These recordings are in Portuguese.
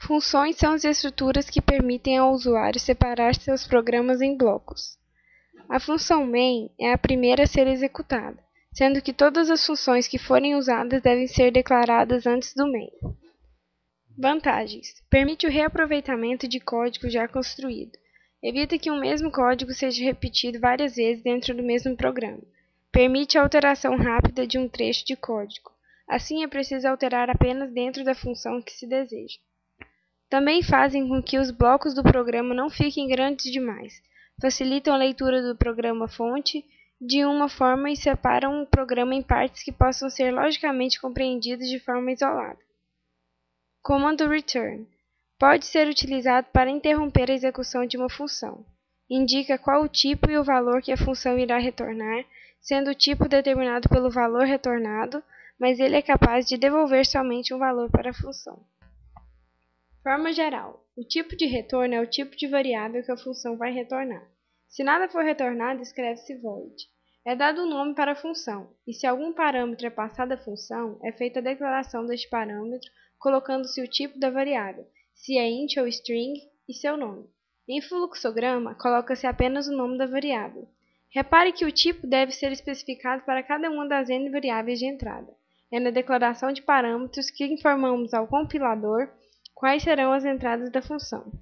Funções são as estruturas que permitem ao usuário separar seus programas em blocos. A função main é a primeira a ser executada, sendo que todas as funções que forem usadas devem ser declaradas antes do main. Vantagens: permite o reaproveitamento de código já construído. Evita que um mesmo código seja repetido várias vezes dentro do mesmo programa. Permite a alteração rápida de um trecho de código. Assim, é preciso alterar apenas dentro da função que se deseja. Também fazem com que os blocos do programa não fiquem grandes demais. Facilitam a leitura do programa-fonte de uma forma e separam o programa em partes que possam ser logicamente compreendidas de forma isolada. Comando return. Pode ser utilizado para interromper a execução de uma função. Indica qual o tipo e o valor que a função irá retornar, sendo o tipo determinado pelo valor retornado, mas ele é capaz de devolver somente um valor para a função. Forma geral: o tipo de retorno é o tipo de variável que a função vai retornar. Se nada for retornado, escreve-se void. É dado um nome para a função, e se algum parâmetro é passado à função, é feita a declaração deste parâmetro, colocando-se o tipo da variável, se é int ou string, e seu nome. Em fluxograma, coloca-se apenas o nome da variável. Repare que o tipo deve ser especificado para cada uma das n variáveis de entrada. É na declaração de parâmetros que informamos ao compilador quais serão as entradas da função.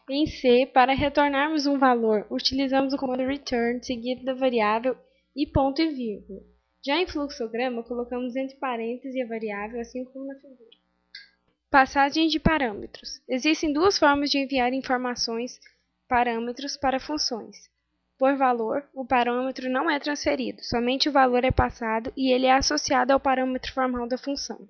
Em C, para retornarmos um valor, utilizamos o comando return seguido da variável e ponto e vírgula. Já em fluxograma, colocamos entre parênteses a variável, assim como na figura. Passagem de parâmetros. Existem duas formas de enviar informações, parâmetros, para funções. Por valor, o parâmetro não é transferido, somente o valor é passado e ele é associado ao parâmetro formal da função.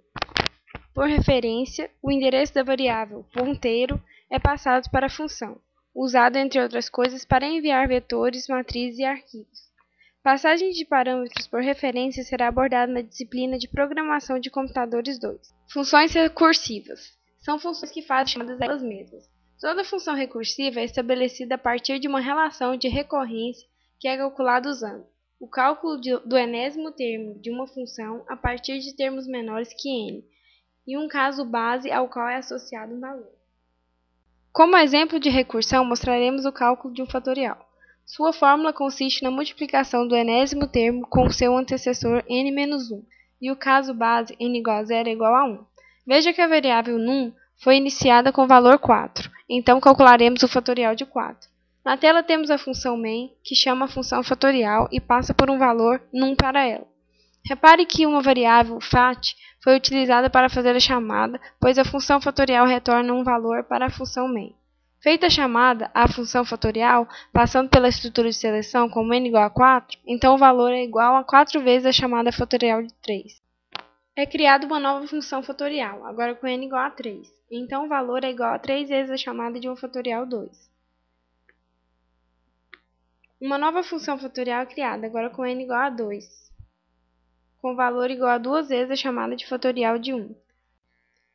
Por referência, o endereço da variável ponteiro é passado para a função, usado, entre outras coisas, para enviar vetores, matrizes e arquivos. Passagem de parâmetros por referência será abordada na disciplina de Programação de Computadores 2. Funções recursivas. São funções que fazem chamadas elas mesmas. Toda função recursiva é estabelecida a partir de uma relação de recorrência que é calculada usando o cálculo do enésimo termo de uma função a partir de termos menores que n, e um caso base ao qual é associado um valor. Como exemplo de recursão, mostraremos o cálculo de um fatorial. Sua fórmula consiste na multiplicação do enésimo termo com o seu antecessor n-1, e o caso base n igual a 0 é igual a 1. Veja que a variável num foi iniciada com o valor 4, então calcularemos o fatorial de 4. Na tela temos a função main, que chama a função fatorial e passa por um valor num para ela. Repare que uma variável fat foi utilizada para fazer a chamada, pois a função fatorial retorna um valor para a função main. Feita a chamada à função fatorial, passando pela estrutura de seleção como n igual a 4, então o valor é igual a 4 vezes a chamada fatorial de 3. É criada uma nova função fatorial, agora com n igual a 3, então o valor é igual a 3 vezes a chamada de um fatorial 2. Uma nova função fatorial é criada, agora com n igual a 2. Com valor igual a 2 vezes a chamada de fatorial de 1.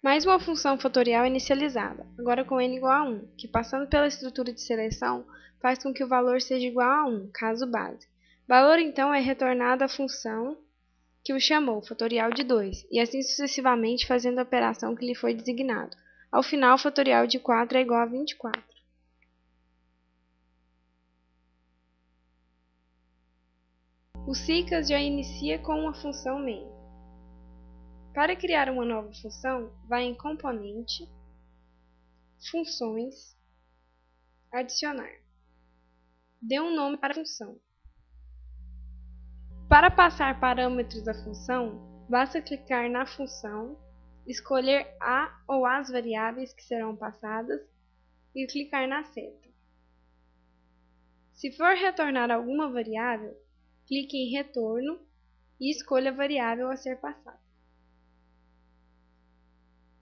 Mais uma função fatorial inicializada, agora com n igual a 1, que passando pela estrutura de seleção, faz com que o valor seja igual a 1, caso base. Valor, então, é retornado à função que o chamou, fatorial de 2, e assim sucessivamente fazendo a operação que lhe foi designado. Ao final, o fatorial de 4 é igual a 24. O SICAS já inicia com uma função main. Para criar uma nova função, vá em Componente, Funções, Adicionar. Dê um nome para a função. Para passar parâmetros à função, basta clicar na função, escolher a ou as variáveis que serão passadas e clicar na seta. Se for retornar alguma variável, clique em Retorno e escolha a variável a ser passada.